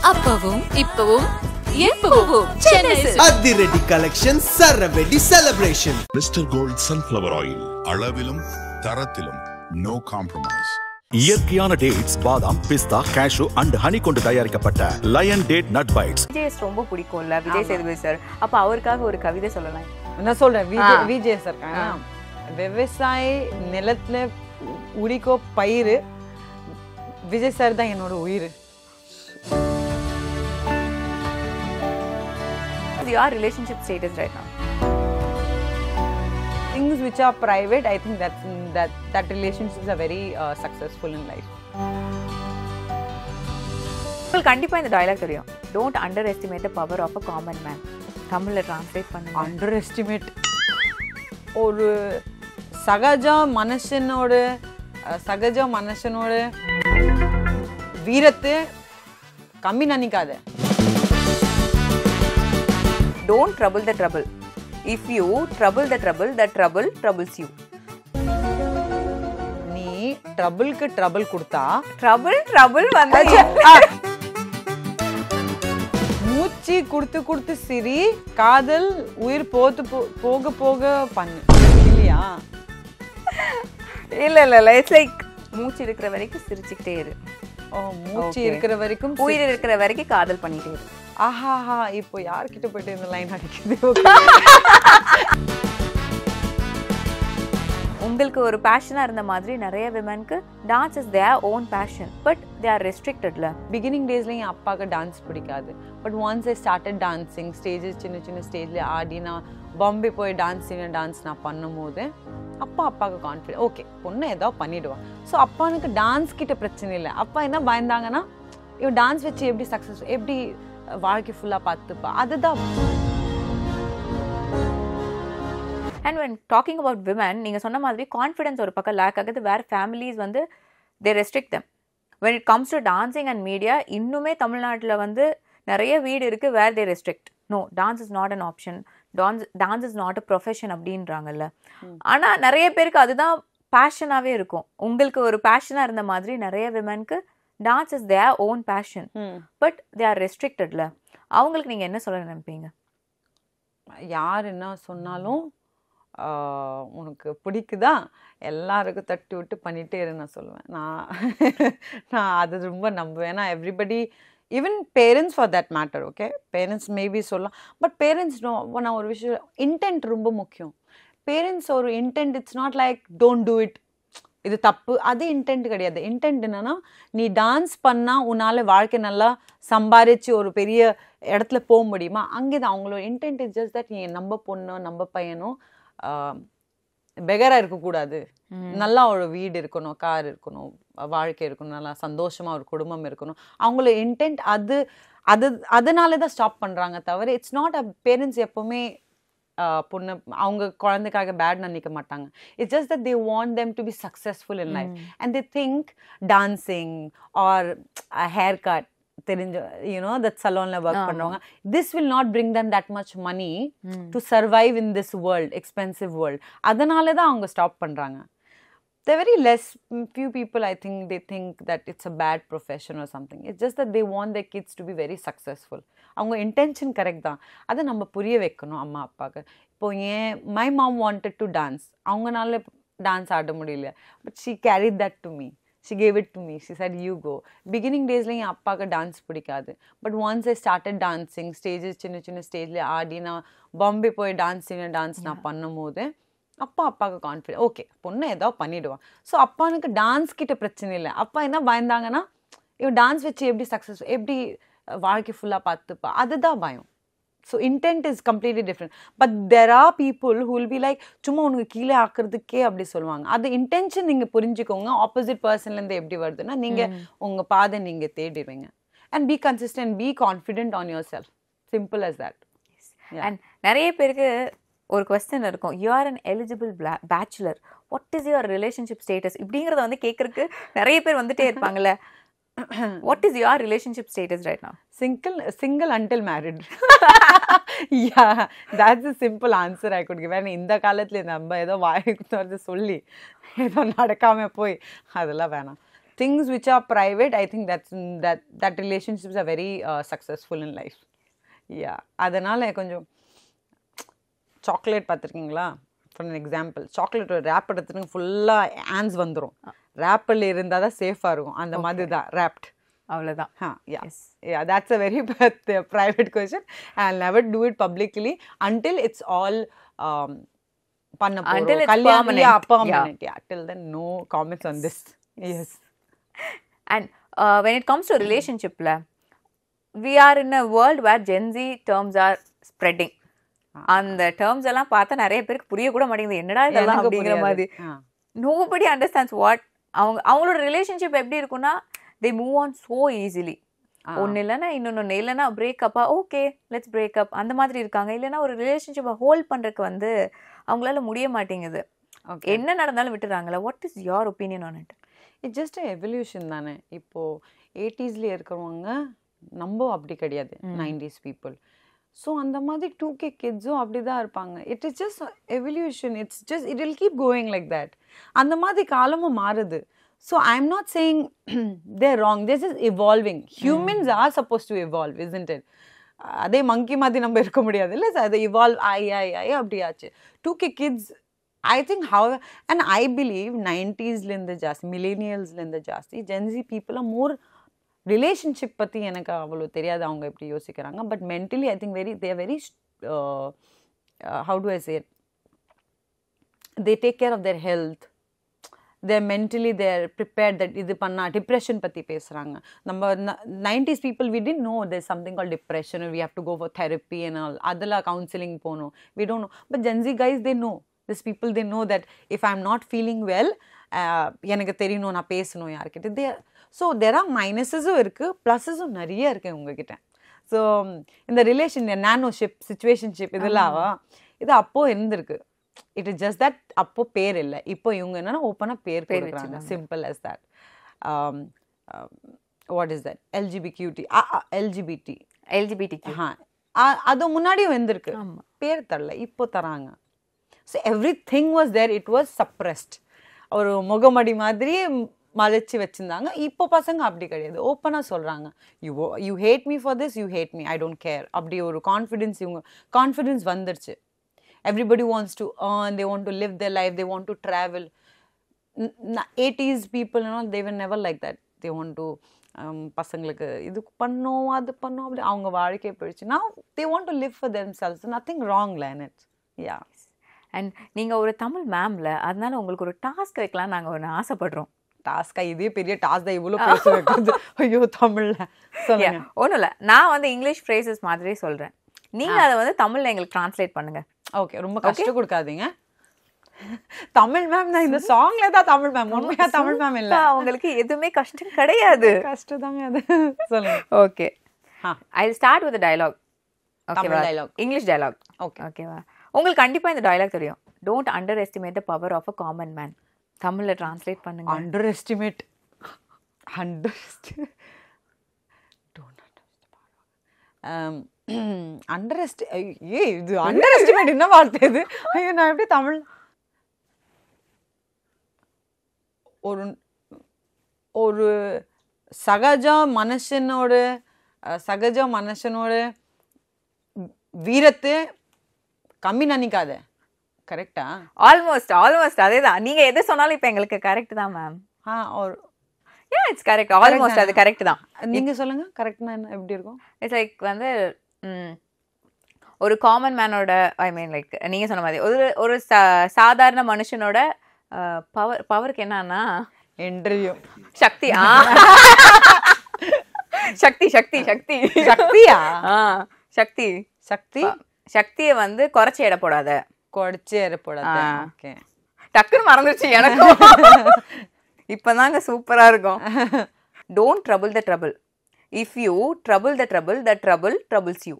அப்பவும் இப்பவும் எப்பவும் சென்னை அதிரடி கலெக்ஷன் சரவெடி celebration. Mister gold sunflower oil அளவிலும் தரத்திலும் நோ காம்ப்ரமைஸ். இயற்கையான டேட்ஸ், பாதாம், பிஸ்தா, கேஷு அண்ட் ஹனி கொண்டு தயாரிக்கப்பட்ட lion date nut bites. Vijay ரொம்ப பிடிக்கும்ல விஜய் சேதுபதி சார். அப்ப அவருக்காக ஒரு கவிதை சொல்லலாம். நான் சொல்றேன். விஜய் சார் விவசாய நிலத்துல உரிக்கோ பயிர், விஜய் சார் தான் என்னோட உயிர். Your relationship status right now? Things which are private, I think that relationships are very successful in life. உங்களுக்கு கண்டிப்பா இந்த டயலாக் தெரியும். Don't underestimate the power of a common man. தமிழ்ல டிரான்ஸ்லேட் பண்ணுங்க. Underestimate ஒரு சகஜ மனுஷனோட வீரத்தை கம்மி நினைக்காத. Don't trouble the trouble. If you trouble the trouble, the trouble troubles you. நீ ட்ரபிள்க்கு ட்ரபிள் கொடுத்தா trouble வந்தா மூச்சு கொடுத்து சிரி, காதல் உயிர் போக பண்ணு இல்லையா? இல்ல இட்ஸ் லைக் மூச்சு இருக்கிற வரைக்கும் சிரிச்சுக்கிட்டே இரு. மூச்சு இருக்கிற வரைக்கும் உயிர் இருக்கிற வரைக்கும் காதல் பண்ணிட்டே இரு. ஆஹா, இப்போ யார்கிட்ட போயிட்டு இந்த லைன் அடிக்குது? உங்களுக்கு ஒரு பேஷனா இருந்த மாதிரி நிறைய விமனுக்கு dance is their own passion, but they are ரெஸ்ட்ரிக்டட்ல. பிகினிங் டேஸ்ல என் அப்பாவுக்கு டான்ஸ் பிடிக்காது. But once I started dancing, stages சின்ன ஸ்டேஜ்ல ஆடி நான் பாம்பே போய் டான்ஸ் நான் பண்ணும் போது அப்பாவுக்கு கான்ஃபிடன்ஸ், ஓகே பொண்ணு ஏதோ பண்ணிடுவான். ஸோ அப்பானுக்கு டான்ஸ் கிட்ட பிரச்சனை இல்லை. அப்பா என்ன பயந்தாங்கன்னா, இவன் டான்ஸ் வச்சு எப்படி சக்ஸஸ், எப்படி வாழ்க்கை ஃபுல்லா பார்த்துப்பா, அதுதான். And when talking about women, நீங்க சொன்ன மாதிரி கான்ஃபிடன்ஸ் ஒரு பக்கம் லேக் ஆகுது. வேற ஃபேமிலிஸ் வந்து they restrict them. When it comes to dancing and media, இன்னுமே தமிழ்நாட்டில் வந்து நிறைய வீடு இருக்கு where they restrict. No, dance is not an option. Dance is not a profession அப்படின்றாங்கல்ல. ஆனா நிறைய பேருக்கு அதுதான் பேஷனாவே இருக்கும். உங்களுக்கு ஒரு பேஷனா இருந்த மாதிரி நிறைய விமனுக்கு dance is their own passion, but they are ரெஸ்ட்ரிக்டட்ல. அவங்களுக்கு நீங்க என்ன சொல்ல நினைப்பீங்க? யார் என்ன சொன்னாலும் உனக்கு பிடிக்குதா, எல்லாருக்கும் தட்டி விட்டு பண்ணிட்டே இரு நான் சொல்லுவேன். நான் அது ரொம்ப நம்புவேன். ஏன்னா everybody, even parents for that matter, okay parents maybe சொல்லலாம், பட் பேரண்ட்ஸ் நான் ஒரு விஷயம், இன்டென்ட் ரொம்ப முக்கியம். பேரண்ட்ஸ் ஒரு intend, it's not like don't do it, இது தப்பு, அது இன்டென்ட் கிடையாது. இன்டென்ட் என்னன்னா, நீ டான்ஸ் பண்ணா உன்னால வாழ்க்கை நல்லா சம்பாரிச்சு ஒரு பெரிய இடத்துல போக முடியுமா, அங்கேதான் அவங்களோட இன்டென்ட். இஸ் ஜஸ்ட் தட் நீ நம்ம பொண்ணோ நம்ம பையனும் பெகரா இருக்கக்கூடாது, நல்லா ஒரு வீடு இருக்கணும், கார் இருக்கணும், வாழ்க்கை இருக்கணும், நல்லா சந்தோஷமா ஒரு குடும்பம் இருக்கணும். அவங்களோட இன்டென்ட் அதனாலதான் ஸ்டாப் பண்றாங்க தவிர, இட்ஸ் நாட் அ பேரண்ட்ஸ் எப்பவுமே பொண்ணு அவங்க குழந்தைக்காக பேட் நினைக்க மாட்டாங்க. It's just that they want them to be successful in life and they think dancing or haircut தெரிஞ்ச that salonல work பண்றவங்க, this will not bring them that much money to survive in this world, expensive world. அதனால தான் அவங்க stop பண்றாங்க. There are very few people, I think, they think that it's a bad profession or something. It's just that they want their kids to be very successful. அவங்க intention correct தான், அதை நம்ம புரிய வைக்கணும் அம்மா அப்பாவுக்கு. இப்போ my mom wanted to dance, அவங்கனால டான்ஸ் ஆட முடியல, but she carried that to me. She gave it to me. She said, you go. Beginning days la en appa dance pidikadu, but once I started dancing, stages chinna stage la aadi na Bombay poi dance na பண்ணும்போது அப்பாவுக்கு confidence, okay பொண்ணு ஏதோ பண்ணிடுவான். So அப்பானுக்கு dance கிட்ட பிரச்சனை இல்லை. அப்பா என்ன பயந்தாங்கன்னா, இவன் டான்ஸ் வச்சு எப்படி சக்ஸஸ், எப்படி வாழ்க்கை ஃபுல்லா பார்த்துப்பா, அதுதான் பயம். So intent is completely different. But there are people who will be like, சும்மா உனக்கு கீழே ஆக்குறதுக்கே அப்படி சொல்லுவாங்க. அது இன்டென்ஷன் நீங்க புரிஞ்சுக்கோங்க. ஆப்போசிட் பர்சன்ல இருந்து எப்படி வருதுன்னா, நீங்க உங்க பாதை நீங்க தேடிடுவீங்க. And be consistent, be confident on yourself. Simple as that. Yeah. And நிறைய பேருக்கு ஒரு क्वेश्चन இருக்கும், you are an eligible bachelor, what is your relationship status இப்படிங்கறத வந்து கேக்குறதுக்கு நிறைய பேர் வந்துட்டே இருப்பாங்கல்ல. What is your relationship status right now? Single until married. Yeah, that's a simple answer I could give. இந்த காலத்துல நம்ம ஏதோ வாய்க்கு சொல்லி ஏதோ நடக்காம போய் அதெல்லாம் வேணாம். things which are private, I think that relationships are very successful in life. Yeah, அதனால கொஞ்சம் சாக்லேட் பார்த்துருக்கீங்களா? ஃபார் an எக்ஸாம்பிள், சாக்லேட் ஒரு ரேப் எடுத்துட்டு ஃபுல்லாக ஆன்ஸ் வந்துடும். ரேப்பில் இருந்தால் தான் சேஃபாக இருக்கும். அந்த மாதிரி தான் ரேப்ட். அவ்வளோதான். Yeah, that's a very private question. I'll never do it publicly until it's all பண்ண போறோம். Until it's permanent. Yeah, till then no comments on this. Yes. And when it comes to relationship, we are in a world where Gen Z terms are spreading. அந்த terms எல்லாம் பார்த்தா நிறைய பேருக்கு புரிய கூட மாட்டேங்குது, என்னடா இதெல்லாம் அப்படிங்கிற மாதிரி. nobody understands what அவங்களோட ரிலேஷன்ஷிப் எப்படி இருக்குன்னா they move on so easily. ஒன்னு இல்லைன்னா இன்னொன்னு, இல்லைன்னா பிரேக்கப்பா, ஓகே லெட்ஸ் பிரேக்கப், அந்த மாதிரி இருக்காங்க. இல்லைன்னா ஒரு ரிலேஷன்ஷிப்பை ஹோல்ட் பண்றதுக்கு வந்து அவங்களால முடிய மாட்டேங்குது. என்ன நடந்தாலும் விட்டுறாங்களா? What is your opinion on it? It's just evolution தானே. இப்போ 80s இருக்கிறவங்க நம்ம அப்படி கிடையாது, 90s பீப்புள். ஸோ அந்த மாதிரி 2K கிட்ஸும் அப்படி தான் இருப்பாங்க. It is just evolution. It will keep going like that. அந்த மாதிரி காலமும் மாறுது. So I'm not saying they're wrong. This is evolving. Humans are supposed to evolve, isn't it? அதே monkey மாதிரி நம்ம இருக்க முடியாது இல்லை சார். அதை evolve அப்படியாச்சு. 2K kids, I think how, and I believe 90sலேருந்து ஜாஸ்தி, millennialsலேருந்து ஜாஸ்தி, Gen Z people are more relationship பற்றி எனக்கு அவ்வளோ தெரியாது அவங்க எப்படி யோசிக்கிறாங்க. But mentally I think they are very how do I say it, they take care of their health. They're mentally they're prepared that இது பண்ணா டிப்ரெஷன் பற்றி பேசுகிறாங்க. நம்ம 90s people we didn't know there's something called depression and we have to go for therapy and all. அதெல்லாம் counselling போகணும். We don't know. But Gen Z guys, they know. These people, they know that if I'm not feeling well, எனக்கு தெரியணும், நான் பேசணும் யார்கிட்ட. So there are மைனஸஸும் இருக்குது, ப்ளஸஸும் நிறைய இருக்குது உங்ககிட்ட. ஸோ இந்த ரிலேஷன், நானோஷிப், சிச்சுவேஷன்ஷிப் இதெல்லாம் இது அப்போது இருந்திருக்கு. இட் இஸ் ஜஸ்ட் தட் அப்போ பேர் இல்லை. இப்போ இவங்க என்னன்னா ஓப்பனாக பேர் கொடுக்குறாங்க. Simple as that. What is that? LGBT. அது முன்னாடியும் வந்திருக்கு, பேர் தரல, இப்போ தராங்க. So everything was there, it was suppressed. ஒரு முகமடி மாதிரி மறைச்சி வச்சிருந்தாங்க. இப்போ பசங்க அப்படி கிடையாது, ஓப்பனாக சொல்கிறாங்க. You had me for this, you had me, I don't care. அப்படி ஒரு கான்ஃபிடென்ஸ், இவங்க கான்ஃபிடென்ஸ் வந்துடுச்சு. Everybody wants to earn, they want to live their life, they want to travel. 80s people, you know, they were never like that. They want to பசங்களுக்கு இது பண்ணோம், அது பண்ணோம், அப்படி அவங்க வாழ்க்கையை போயிடுச்சு. Now they want to live for themselves. Nothing wrong in it. Yeah. And நீங்கள் ஒரு தமிழ் மேம்ல, அதனால உங்களுக்கு ஒரு டாஸ்க் வைக்கலாம் நாங்கள் ஒன்று ஆசைப்படுறோம். டாஸ்கா? இதே பெரிய டாஸ்க் தான், இவ்வளோ பேச வைக்கிறது. ஐயோ தமிழ்ல சொல்லுங்க. ஒன்றும் இல்லை, நான் வந்து இங்கிலீஷ் ஃப்ரேசஸ் மாதிரி சொல்கிறேன், நீங்கள் அதை வந்து தமிழில் எங்களுக்கு டிரான்ஸ்லேட் பண்ணுங்க. ஓகே, ரொம்ப கஷ்டம் கொடுக்காதீங்க. தமிழ் மேம் தான், இந்த சாங்ல தான் தமிழ் மேம், உண்மையா தமிழ் மேம் இல்ல. அவங்களுக்கு எதுவுமே கஷ்டம் கிடையாது. கஷ்டம் தாங்க அது. சொல்லுங்க. Okay, I will start with dialogue. Tamil dialogue, English dialogue. ஓகேவா? உங்களுக்கு கண்டிப்பா இந்த டயலாக் தெரியும். Don't underestimate the power of a common man. தமிழ்ல டிரான்ஸ்லேட் பண்ணுங்க. அண்டர் எஸ்டிமேட் இது அண்டர் எஸ்டிமேட் என்ன வார்த்தை இது? ஐயோ, நான் எப்படி தமிழ்? ஒரு சகஜ மனுஷனோட வீரத்தை கம்மி நினைக்காத. கரெக்டா? ஆல்மோஸ்ட் அதேதான். நீங்க எது சொன்னாலும் இப்ப எங்களுக்கு கரெக்ட் தான் மேம். இட்ஸ் கரெக்ட், ஆல்மோஸ்ட் அது கரெக்ட் தான். நீங்க சொல்லுங்க, கரெக்ட்னா என்ன, எப்படி இருக்கும்? இட்ஸ் லைக் வந்து ஒரு காமன் மேனோட, ஐ மீன் லைக் நீங்க சொன்ன மாதிரி ஒரு சாதாரண மனுஷனோட பவருக்கு என்னன்னா இன்டர்வியூ சக்தி. சக்தியா? சக்தியை வந்து குறைச்சி எடை போடாத. ஓகே, டக்குன்னு மறந்துருச்சு எனக்கு. இப்பதாங்க சூப்பரா இருக்கும். Don't trouble the trouble. If you trouble the trouble, the trouble troubles you.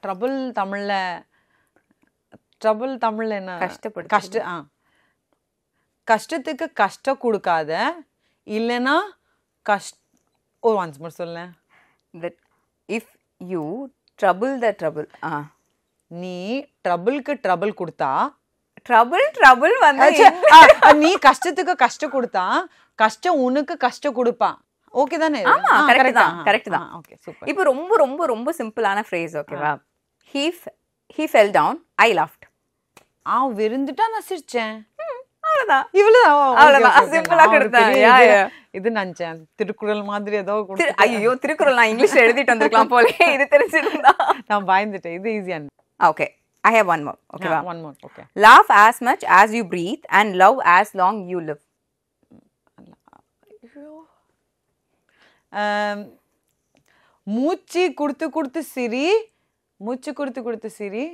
Trouble தமிழ்ல என்ன? கஷ்டத்துக்கு கஷ்டம் கொடுக்காத, இல்லைன்னா ஒன்ஸ் மோர் சொல்ல. If you trouble the trouble, நீ ட்ரபிள்க்கு ட்ரபிள் கொடுத்தா ட்ரபிள் வந்து நீ கஷ்டத்துக்கு கஷ்டம் கொடுத்தா கஷ்டம் உனக்கு கஷ்டம் கொடுப்பான். ஓகே தானே? ஆமா, கரெக்ட் தான். Okay, super. இப்போ ரொம்ப ரொம்ப ரொம்ப சிம்பிளான ஃப்ரேஸ், ஓகேவா? he fell down, I laughed. விருந்துட்டா நான் சிரிச்சேன். அவ்வளவுதான். இவ்வளவுதான் சிம்பிளா கொடுத்தேன். இது நினைச்சேன் திருக்குறள் மாதிரி ஏதோ. ஐயோ, திருக்குறள் நான் இங்கிலீஷ்ல எழுதிட்டு வந்திருக்கலாம் போல. இது தெரிஞ்சிருந்தா நான் பயந்துட்டேன். இது ஈஸியா. Okay, I have one more. Okay, one more. Okay. Laugh as much as you breathe and love as long you live. மூச்சு கொடுத்து சிரி, மூச்சு கொடுத்து சிரி,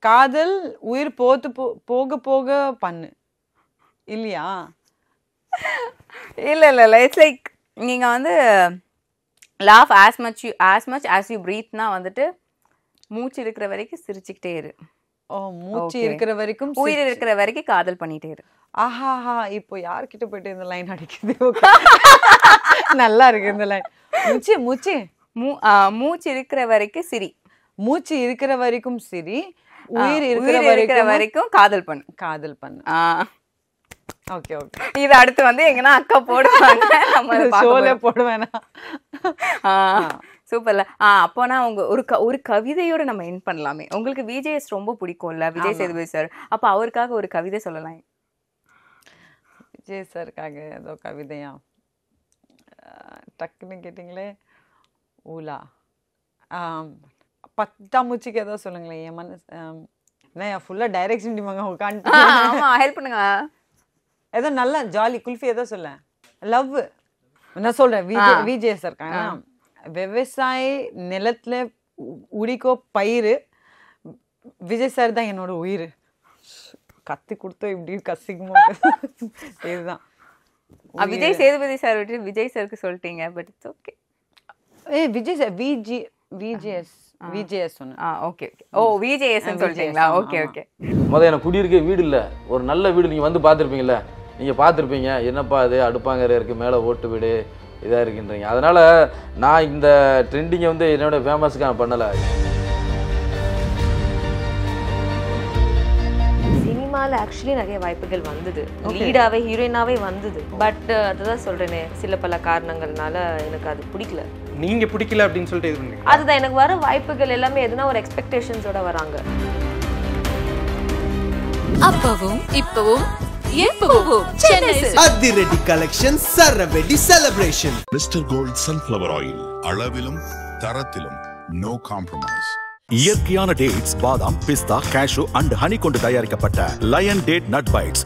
காதல் உயிர் போக போக பண்ணு. இல்லையா? இல்ல இட்ஸ் லைக் நீங்க வந்து laugh as much as you breathe னா வந்துட்டு மூச்சு இருக்கிற வரைக்கும் சிரிச்சுக்கிட்டே இரு. மூச்சு இருக்கிற வரைக்கும், உயிர் இருக்கிற வரைக்கும் காதல் பண்ணிட்டே இரு. ஆஹாஹா, இப்போ யார்கிட்ட போயிட்டு இந்த லைன் அடிக்குது? நல்லா இருக்கு இந்த லைன். மூச்சு இருக்கிற வரைக்கும் சிரி, மூச்சு இருக்கிற வரைக்கும் சிரி, உயிர் இருக்கிற வரைக்கும் காதல் பண்ணு. Okay okay. இது அடுத்து வந்து எங்கன்னா அக்கா போடுவாங்க, நம்ம ஷோல போடுவேனா? சூப்பர்ல. அப்போனா உங்க ஒரு கவிதையோட நம்ம எண்ட் பண்ணலாமே. உங்களுக்கு விஜேஎஸ் ரொம்ப பிடிக்கும்ல, விஜய் சேதுபதி சார். அப்ப அவருக்காக ஒரு கவிதை சொல்லலாம். விஜய் சாருக்காக ஏதோ கவிதையா? டக்குன்னு கேட்டிங்களே. ஊலா பட்டாம்பூச்சிக்கு ஏதோ சொல்லுங்களேன். என் மனசு என்ன ஃபுல்லா டைரக்ஷன் டிமாங்க உட்காந்து. ஆமா, ஹெல்ப் பண்ணுங்க. ஏதோ நல்ல ஜாலி குல்ஃபி ஏதோ சொல்ல. லவ் நான் சொல்றேன். விஜய் சார் இருக்காங்க. விவசாய நிலத்துல உரிக்கோ பயிர், விஜய் சார் தான் என்னோட உயிர். கத்தி கொடுத்தோம் இப்படி கசிக்குமோ. இதுதான் விஜய் சேதுபதி சார் விட்டு விஜய் சாருக்கு சொல்லிட்டீங்க. But it's okay. Vijay sir VGS சொன்னேன். ஓகே. ஓ, விஜேஎஸ் சொல்லிட்டீங்களா? Okay okay. எனக்கு குடியிருக்க வீடு இல்லை, ஒரு நல்ல வீடு நீங்கள் வந்து பார்த்துருப்பீங்கல்ல, நீங்கள் பார்த்துருப்பீங்க. என்னப்பா அது அடுப்பாங்கரை இருக்குது, மேலே ஓட்டு வீடு இதாக இருக்குன்றீங்க. அதனால் நான் இந்த ட்ரெண்டிங்கை வந்து என்னோட ஃபேமஸுக்கு நான் பண்ணலை. சினிமாவில் ஆக்சுவலி நிறைய வாய்ப்புகள் வந்தது, லீடாகவே ஹீரோயினாகவே வந்தது. பட் அதுதான் சொல்கிறேனே, சில பல காரணங்கள்னால எனக்கு அது பிடிக்கல. நீங்க பிடிக்கல அப்படின்னு சொல்லிட்டு இது பண்ணீங்க. அதுதான் எனக்கு வர வாய்ப்புகள் எல்லாமே எதுனா ஒரு எக்ஸ்பெக்டேஷன்ஸோட வராங்க. அப்பவும் இப்பவும் எப்பவும் சென்னை அதிரடி கலெக்ஷன் சரவெடி celebration. Mister gold sunflower oil, அளவிலும் தரத்திலும் நோ காம்ப்ரமைஸ். இயற்கையான டேட்ஸ், பாதாம், பிஸ்தா, கேஷு அண்ட் ஹனி கொண்டு தயாரிக்கப்பட்ட லயன் டேட் நட் பைட்ஸ்